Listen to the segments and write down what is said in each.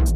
In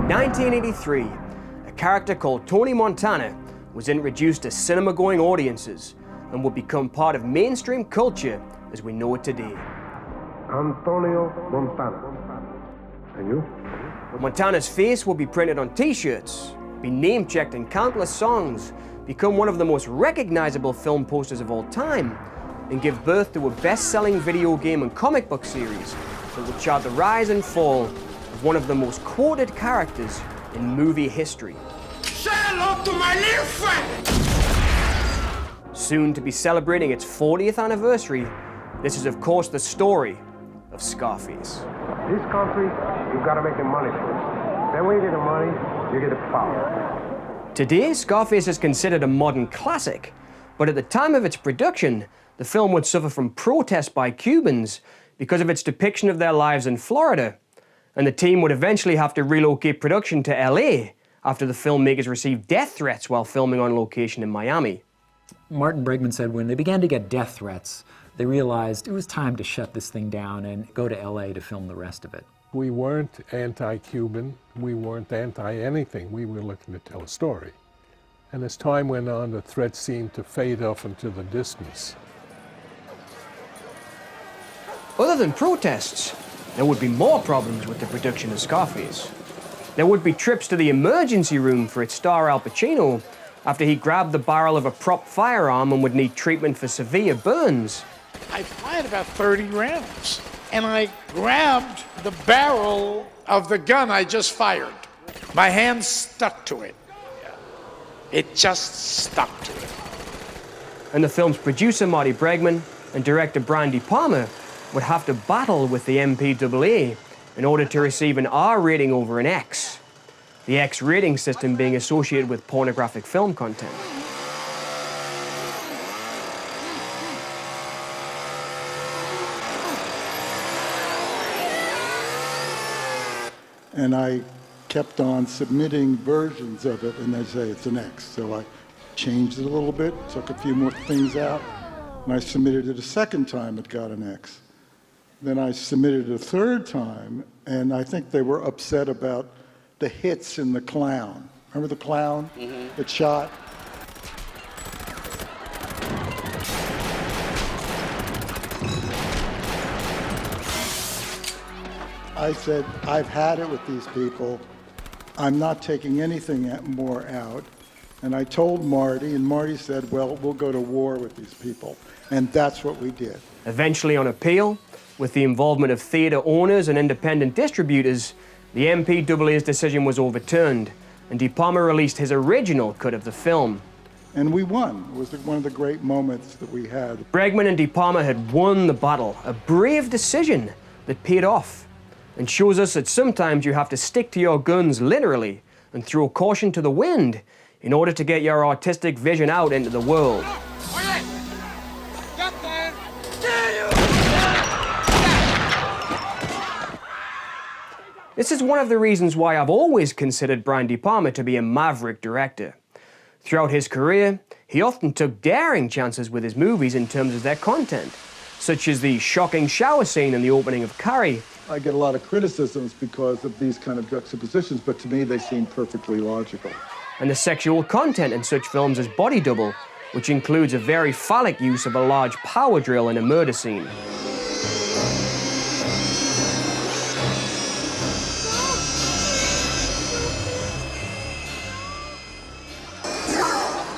1983, a character called Tony Montana was introduced to cinema-going audiences and would become part of mainstream culture as we know it today. Antonio Montana. And you? Montana's face will be printed on t-shirts, be name-checked in countless songs, become one of the most recognizable film posters of all time, and give birth to a best-selling video game and comic book series that would chart the rise and fall of one of the most quoted characters in movie history. Say hello to my little friend! Soon to be celebrating its 40th anniversary, this is of course the story of Scarface. This country, you gotta make the money first. Then when you get the money, you get the power. Today, Scarface is considered a modern classic, but at the time of its production, the film would suffer from protests by Cubans because of its depiction of their lives in Florida, and the team would eventually have to relocate production to LA after the filmmakers received death threats while filming on location in Miami. Martin Bregman said when they began to get death threats, they realized it was time to shut this thing down and go to LA to film the rest of it. We weren't anti-Cuban, we weren't anti-anything, we were looking to tell a story. And as time went on, the threats seemed to fade off into the distance. Other than protests, there would be more problems with the production of Scarface. There would be trips to the emergency room for its star Al Pacino after he grabbed the barrel of a prop firearm and would need treatment for severe burns. I fired about 30 rounds, and I grabbed the barrel of the gun I just fired. My hand stuck to it. It just stuck to it. And the film's producer, Marty Bregman, and director Brian De Palma would have to battle with the MPAA in order to receive an R rating over an X, the X rating system being associated with pornographic film content. And I kept on submitting versions of it, and they say it's an X. So I changed it a little bit, took a few more things out, and I submitted it a second time, it got an X. Then I submitted it a third time, and I think they were upset about the hits in the clown. Remember the clown that shot? I said, I've had it with these people. I'm not taking anything more out. And I told Marty, and Marty said, well, we'll go to war with these people. And that's what we did. Eventually on appeal, with the involvement of theatre owners and independent distributors, the MPAA's decision was overturned, and De Palma released his original cut of the film. And we won. It was one of the great moments that we had. Bregman and De Palma had won the battle, a brave decision that paid off, and shows us that sometimes you have to stick to your guns literally and throw caution to the wind in order to get your artistic vision out into the world. This is one of the reasons why I've always considered Brian De Palma to be a maverick director. Throughout his career, he often took daring chances with his movies in terms of their content, such as the shocking shower scene in the opening of Carrie. I get a lot of criticisms because of these kind of juxtapositions, but to me they seem perfectly logical. And the sexual content in such films as Body Double, which includes a very phallic use of a large power drill in a murder scene.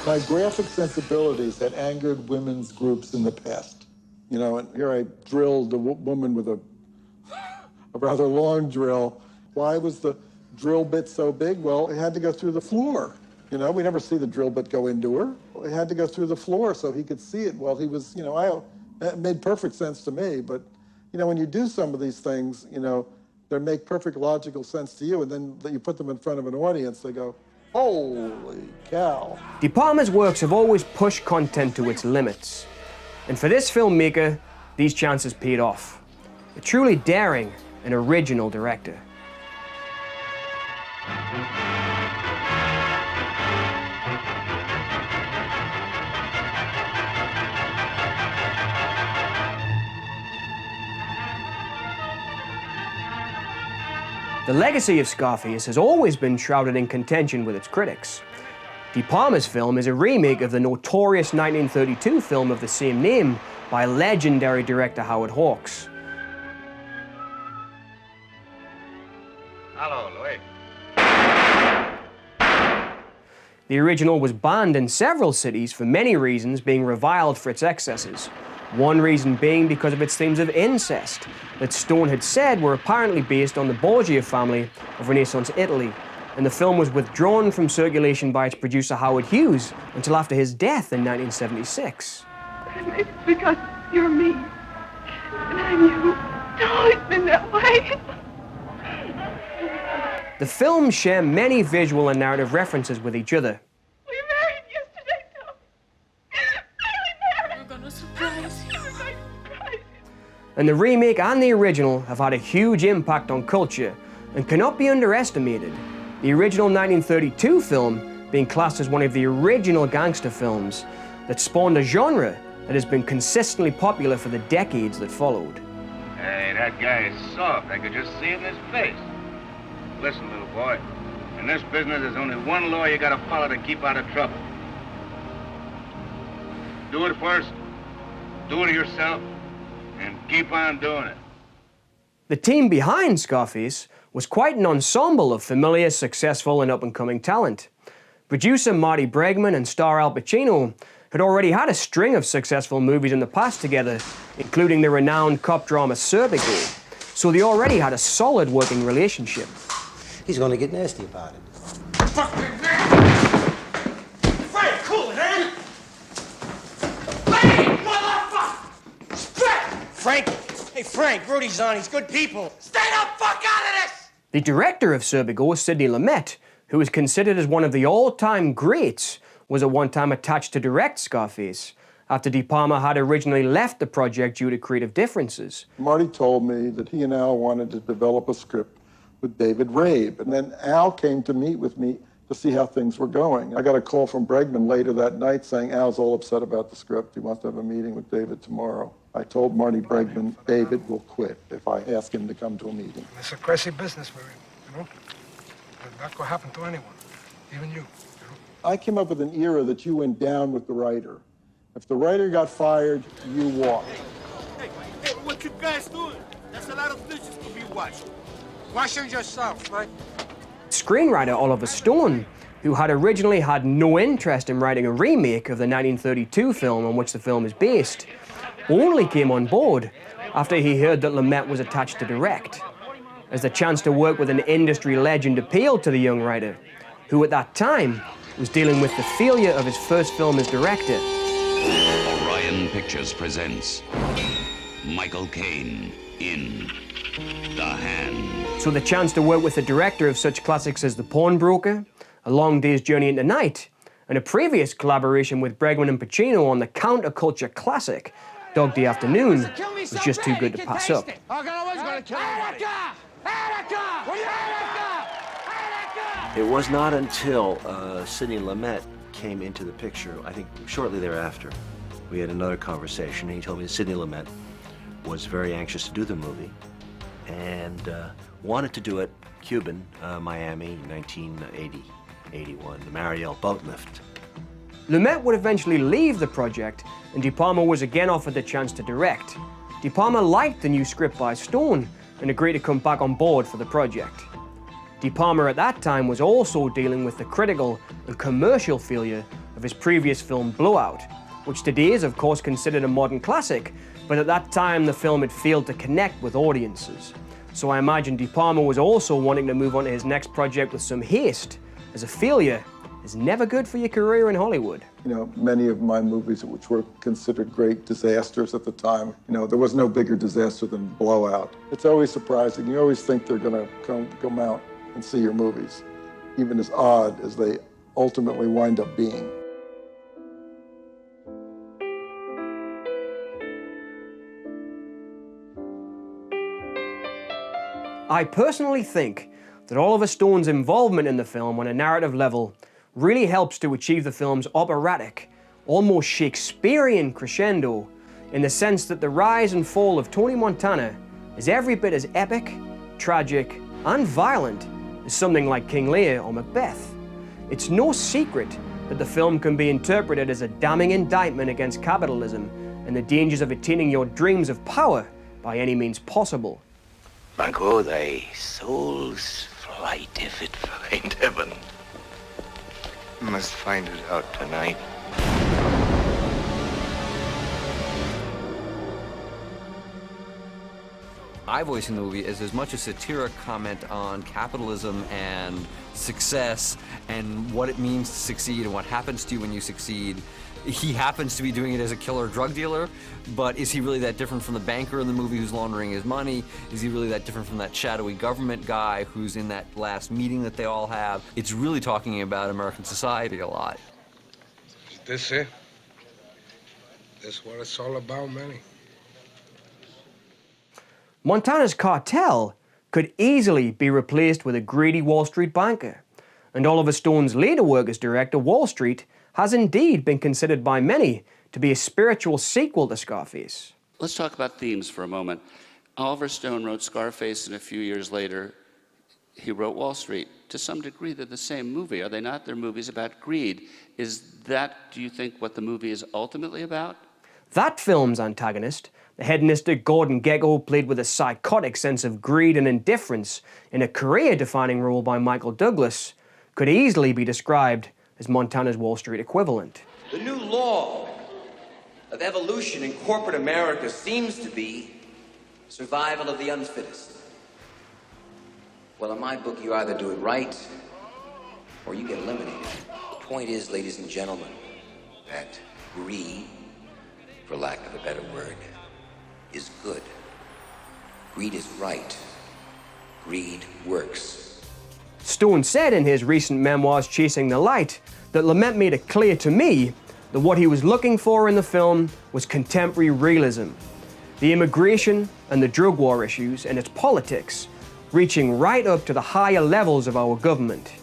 My graphic sensibilities had angered women's groups in the past. You know, and here I drilled a woman with a rather long drill. Why was the drill bit so big? Well, it had to go through the floor. You know, we never see the drill bit go into her. It had to go through the floor so he could see it while he was, you know, it made perfect sense to me. But, you know, when you do some of these things, you know, they make perfect logical sense to you, and then you put them in front of an audience, they go, holy cow. De Palma's works have always pushed content to its limits. And for this filmmaker, these chances paid off. A truly daring and original director. The legacy of Scarface has always been shrouded in contention with its critics. De Palma's film is a remake of the notorious 1932 film of the same name by legendary director Howard Hawks. Hello, Louis. The original was banned in several cities for many reasons, being reviled for its excesses. One reason being because of its themes of incest, that Stone had said were apparently based on the Borgia family of Renaissance Italy, and the film was withdrawn from circulation by its producer Howard Hughes until after his death in 1976. It's because you're me, and I'm you. It's always been that way. The films share many visual and narrative references with each other. We married yesterday, Tom. We married. We're gonna surprise you. We're going to surprise you. And the remake and the original have had a huge impact on culture and cannot be underestimated. The original 1932 film being classed as one of the original gangster films that spawned a genre that has been consistently popular for the decades that followed. Hey, that guy is soft. I could just see it in his face. Listen, little boy, in this business, there's only one law you gotta follow to keep out of trouble. Do it first, do it yourself, and keep on doing it. The team behind Scarface was quite an ensemble of familiar, successful, and up-and-coming talent. Producer Marty Bregman and star Al Pacino had already had a string of successful movies in the past together, including the renowned cop drama Serpico, so they already had a solid working relationship. He's gonna get nasty about it. Fuck me, man! Frank, cool it, man! Hey, motherfucker! Frank! Hey, Frank, Rudy's on. He's good people. Stay the fuck out of this! The director of Serpico, Sidney Lumet, who is considered as one of the all-time greats, was at one time attached to direct Scarface, after De Palma had originally left the project due to creative differences. Marty told me that he and Al wanted to develop a script with David Rabe, and then Al came to meet with me to see how things were going. I got a call from Bregman later that night saying Al's all upset about the script. He wants to have a meeting with David tomorrow. I told Marty Bregman David will quit if I ask him to come to a meeting. It's a crazy business, you know? That could happen to anyone, even you. I came up with an era that you went down with the writer. If the writer got fired, you walked. Hey, what you guys doing? There's a lot of dishes to be washed. Wash it yourself, right? Screenwriter Oliver Stone, who had originally had no interest in writing a remake of the 1932 film on which the film is based, only came on board after he heard that Lumet was attached to direct, as the chance to work with an industry legend appealed to the young writer, who at that time was dealing with the failure of his first film as director. Orion Pictures presents Michael Caine in The Hand. So the chance to work with the director of such classics as The Pawnbroker, A Long Day's Journey into Night, and a previous collaboration with Bregman and Pacino on the counterculture classic Dog Day Afternoon was just too good to pass up. It was not until Sidney Lumet came into the picture, I think shortly thereafter, we had another conversation, and he told me that Sidney Lumet was very anxious to do the movie and wanted to do it Cuban, Miami, 1980, 81, the Mariel boat lift. Lumet would eventually leave the project, and De Palma was again offered the chance to direct. De Palma liked the new script by Stone and agreed to come back on board for the project. De Palma at that time was also dealing with the critical and commercial failure of his previous film Blowout, which today is of course considered a modern classic, but at that time the film had failed to connect with audiences. So I imagine De Palma was also wanting to move on to his next project with some haste, as a failure is never good for your career in Hollywood. You know, many of my movies, which were considered great disasters at the time, you know, there was no bigger disaster than Blowout. It's always surprising. You always think they're gonna come out and see your movies, even as odd as they ultimately wind up being. I personally think that Oliver Stone's involvement in the film on a narrative level really helps to achieve the film's operatic, almost Shakespearean crescendo, in the sense that the rise and fall of Tony Montana is every bit as epic, tragic, and violent as something like King Lear or Macbeth. It's no secret that the film can be interpreted as a damning indictment against capitalism and the dangers of attaining your dreams of power by any means possible. Banco, thy soul's flight, if it find heaven, must find it out tonight. I've always seen the movie as much a satiric comment on capitalism and success and what it means to succeed and what happens to you when you succeed. He happens to be doing it as a killer drug dealer, but is he really that different from the banker in the movie who's laundering his money? Is he really that different from that shadowy government guy who's in that last meeting that they all have? It's really talking about American society a lot. Is this it? This what it's all about, Manny? Montana's cartel could easily be replaced with a greedy Wall Street banker, and Oliver Stone's later work as director, Wall Street, has indeed been considered by many to be a spiritual sequel to Scarface. Let's talk about themes for a moment. Oliver Stone wrote Scarface, and a few years later, he wrote Wall Street. To some degree, they're the same movie, are they not? They're movies about greed. Is that, do you think, what the movie is ultimately about? That film's antagonist, the hedonistic Gordon Gekko, played with a psychotic sense of greed and indifference in a career-defining role by Michael Douglas, could easily be described as Montana's Wall Street equivalent. The new law of evolution in corporate America seems to be survival of the unfittest. Well, in my book, you either do it right or you get eliminated. The point is, ladies and gentlemen, that greed, for lack of a better word, is good. Greed is right. Greed works. Stone said in his recent memoirs, Chasing the Light, that Lumet made it clear to me that what he was looking for in the film was contemporary realism. The immigration and the drug war issues and its politics, reaching right up to the higher levels of our government.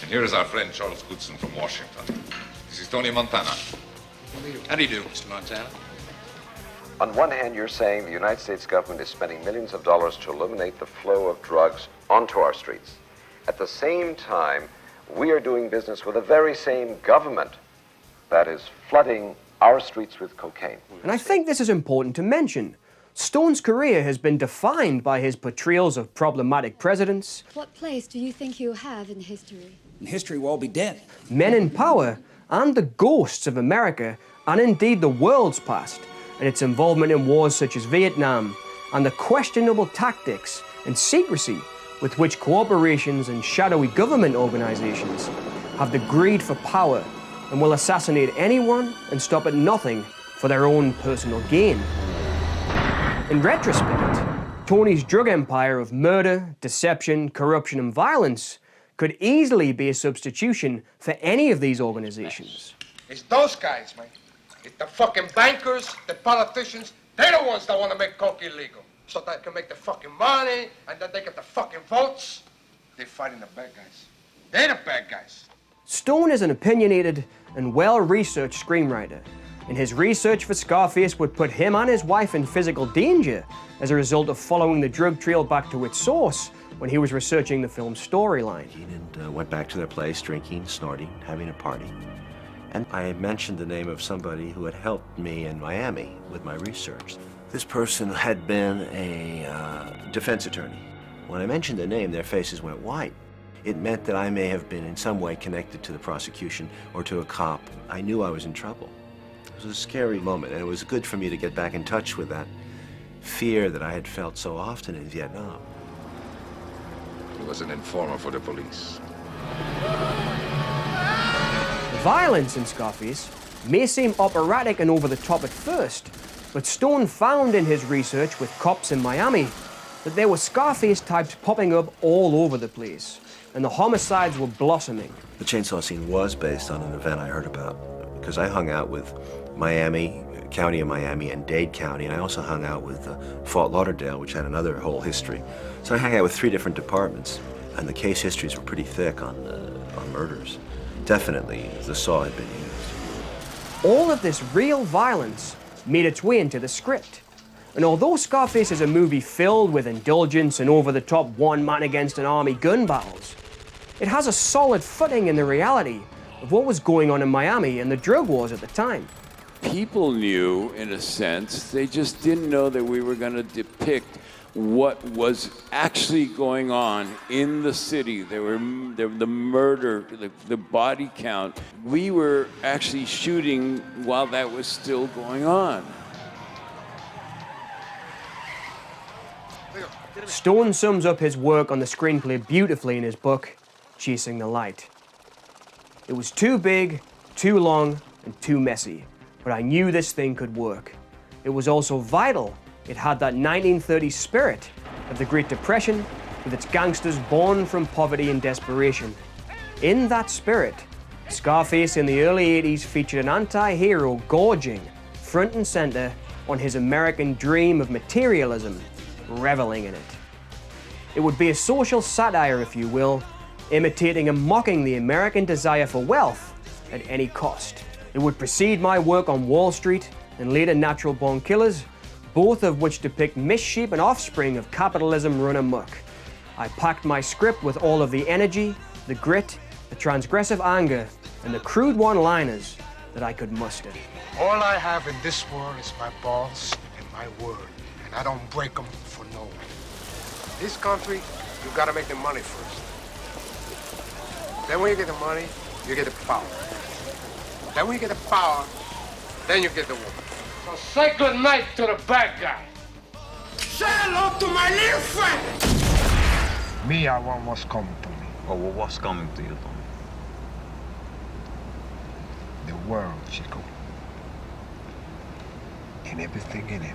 And here is our friend Charles Goodson from Washington. This is Tony Montana. How do you do, Mr. Montana? On one hand, you're saying the United States government is spending millions of dollars to eliminate the flow of drugs onto our streets. At the same time, we are doing business with the very same government that is flooding our streets with cocaine. And I think this is important to mention. Stone's career has been defined by his portrayals of problematic presidents. What place do you think you have in history? And history will all be dead. Men in power, and the ghosts of America, and indeed the world's past, and its involvement in wars such as Vietnam, and the questionable tactics and secrecy with which corporations and shadowy government organizations have the greed for power and will assassinate anyone and stop at nothing for their own personal gain. In retrospect, Tony's drug empire of murder, deception, corruption, and violence could easily be a substitution for any of these organizations. It's those guys, man. It's the fucking bankers, the politicians. They're the ones that want to make coke illegal. So they can make the fucking money, and then they get the fucking votes. They're fighting the bad guys. They're the bad guys. Stone is an opinionated and well-researched screenwriter, and his research for Scarface would put him and his wife in physical danger as a result of following the drug trail back to its source when he was researching the film's storyline. And went back to their place, drinking, snorting, having a party. And I mentioned the name of somebody who had helped me in Miami with my research. This person had been a defense attorney. When I mentioned the name, their faces went white. It meant that I may have been in some way connected to the prosecution or to a cop. I knew I was in trouble. It was a scary moment, and it was good for me to get back in touch with that fear that I had felt so often in Vietnam. He was an informer for the police. The violence in Scarface may seem operatic and over the top at first, but Stone found in his research with cops in Miami that there were Scarface types popping up all over the place, and the homicides were blossoming. The chainsaw scene was based on an event I heard about, because I hung out with Miami, County of Miami, and Dade County, and I also hung out with Fort Lauderdale, which had another whole history. So I hung out with 3 different departments, and the case histories were pretty thick on murders. Definitely, the saw had been used. All of this real violence made its way into the script, And although Scarface is a movie filled with indulgence and over-the-top one-man-against-an-army gun battles, it has a solid footing in the reality of what was going on in Miami and the drug wars at the time. People knew, in a sense, they just didn't know that we were going to depict what was actually going on in the city. There were the murder, the body count. We were actually shooting while that was still going on. Stone sums up his work on the screenplay beautifully in his book, Chasing the Light. It was too big, too long, and too messy, but I knew this thing could work. It was also vital. It had that 1930s spirit of the Great Depression, with its gangsters born from poverty and desperation. In that spirit, Scarface in the early 80s featured an anti-hero gorging front and center on his American dream of materialism, reveling in it. It would be a social satire, if you will, imitating and mocking the American desire for wealth at any cost. It would precede my work on Wall Street and later Natural Born Killers, both of which depict misshapen offspring of capitalism run amok. I packed my script with all of the energy, the grit, the transgressive anger, and the crude one-liners that I could muster. All I have in this world is my balls and my word, and I don't break them for no one. This country, you gotta make the money first. Then when you get the money, you get the power. Then when you get the power, then you get the woman. So say good night to the bad guy. Say hello to my little friend. Me, I want what's coming to me. Oh, well, what's coming to you, Tommy? The world, Chico. And everything in it.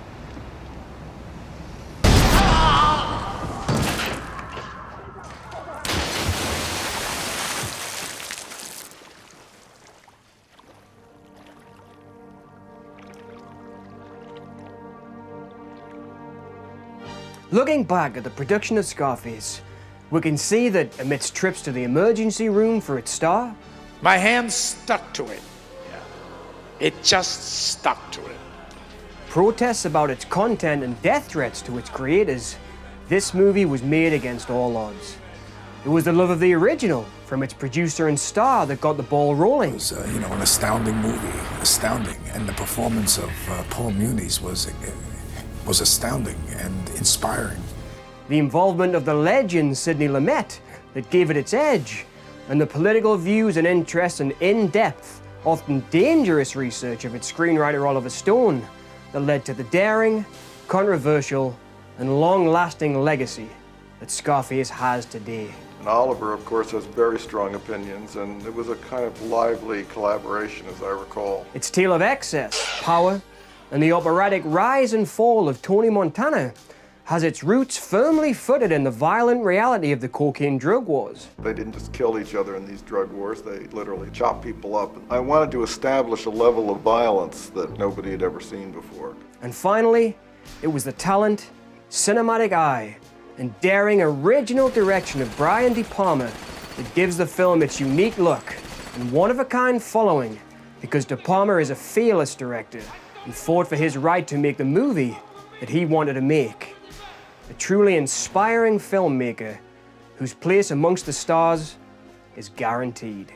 Looking back at the production of Scarface, we can see that amidst trips to the emergency room for its star, my hand stuck to it. It just stuck to it. Protests about its content and death threats to its creators, this movie was made against all odds. It was the love of the original from its producer and star that got the ball rolling. It was, an astounding movie, astounding, and the performance of Paul Muniz was astounding and inspiring. The involvement of the legend Sidney Lumet that gave it its edge, and the political views and interests and in-depth, often dangerous research of its screenwriter Oliver Stone that led to the daring, controversial, and long-lasting legacy that Scarface has today. And Oliver, of course, has very strong opinions, and it was a kind of lively collaboration, as I recall. Its tale of excess, power, and the operatic rise and fall of Tony Montana has its roots firmly footed in the violent reality of the cocaine drug wars. They didn't just kill each other in these drug wars, they literally chopped people up. I wanted to establish a level of violence that nobody had ever seen before. And finally, it was the talent, cinematic eye, and daring original direction of Brian De Palma that gives the film its unique look and one-of-a-kind following, because De Palma is a fearless director and fought for his right to make the movie that he wanted to make. A truly inspiring filmmaker whose place amongst the stars is guaranteed.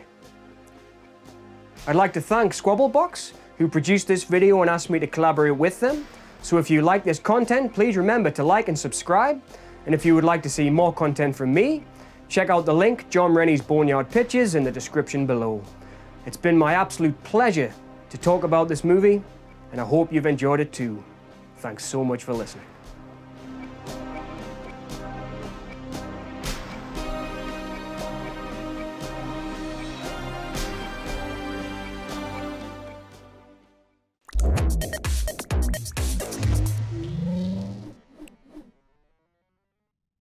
I'd like to thank Squabblebox, who produced this video and asked me to collaborate with them. So if you like this content, please remember to like and subscribe. And if you would like to see more content from me, check out the link, John Rennie's Boneyard Pictures, in the description below. It's been my absolute pleasure to talk about this movie, and I hope you've enjoyed it too. Thanks so much for listening.